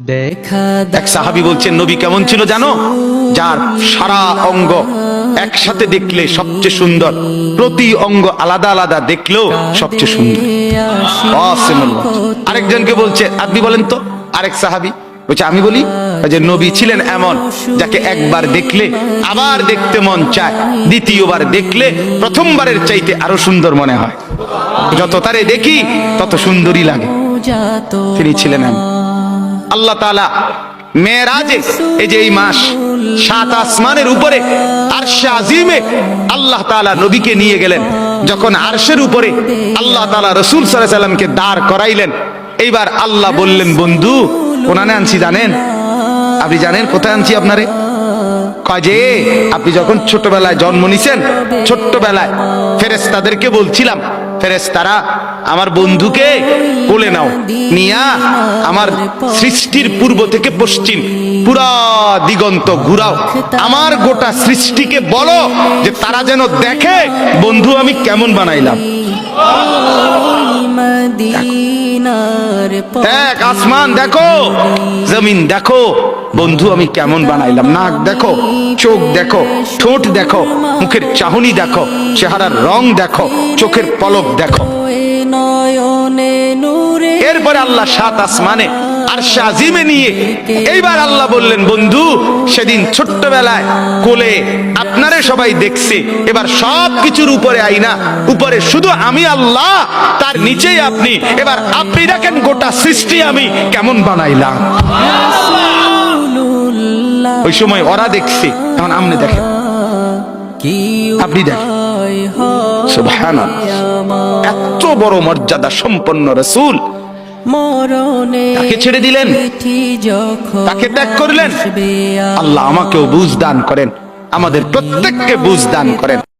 এক সাহাবী বলছেন, নবী কেমন ছিল জানো? যার সারা অঙ্গ একসাথে দেখলে সবচেয়ে সুন্দর, প্রতি অঙ্গ আলাদা আলাদা দেখলেও সবচেয়ে সুন্দর। আরেকজনকে বলছে, আপনি বলেন তো। আরেক সাহাবী বলছে, আমি বলি যে নবী ছিলেন এমন যাকে একবার দেখলে আবার দেখতে মন চায়, দ্বিতীয়বার দেখলে প্রথমবারের চাইতে আরো সুন্দর মনে হয়, যত তারে দেখি তত সুন্দরই লাগে। তিনি ছিলেন এমন। আল্লাহ তাআলা মেরাজে, এই যে এই মাস, 7 আসমানের উপরে আরশে আজিমে আল্লাহ তাআলা নবীকে নিয়ে গেলেন। যখন আরশের উপরে আল্লাহ তাআলা রাসূল সাল্লাল্লাহু আলাইহি সাল্লামকে দাঁড় করাইলেন, এইবার আল্লাহ বললেন, বন্ধু কোনানে আনছি জানেন? আপনি জানেন কোথায় আনছি আপনারে? কয় যে আপনি যখন ছোটবেলায় জন্ম নিছেন, ছোট্টবেলায় ফেরেশতাদেরকে বলছিলাম, ফেরেশতারা আমার বন্ধুকে কোলে নাও, নিয়া আমার সৃষ্টির পূর্ব থেকে পশ্চিম পুরা দিগন্ত ঘুরাও, আমার গোটা সৃষ্টিকে বলো যে তারা যেন দেখে বন্ধু আমি কেমন বানাইলাম। দেখ আসমান দেখো, জমিন দেখো, বন্ধু আমি কেমন বানাইলাম। নাক দেখো, চোখ দেখো, ঠোঁট দেখো, মুখের চাহনি দেখো, চেহারার রং দেখো, চোখের পলক দেখো। এরপরে আল্লাহ 7 আসমানে আরশে আজিমে নিয়ে এইবার আল্লাহ বললেন, বন্ধু সেদিন ছোট্টবেলায় কোলে আপনারে সবাই দেখছে, এবার সব কিছুর উপরে আইনা, উপরে শুধু আমি আল্লাহ, তার নিচেই আপনি, এবার আপনি দেখেন গোটা সৃষ্টি আমি কেমন বানাইলাম। ওই সময় ওরা দেখছে, এখন আপনি দেখেন, আপনি দেখেন। সুবহানাল্লাহ, এত বড় মর্যাদা সম্পন্ন রাসূল, তাকে ছেড়ে দিলেন, তাকে ত্যাগ করলেন। আল্লাহ আমাকেও বুঝ দান করেন, আমাদের প্রত্যেককে বুঝ দান করেন।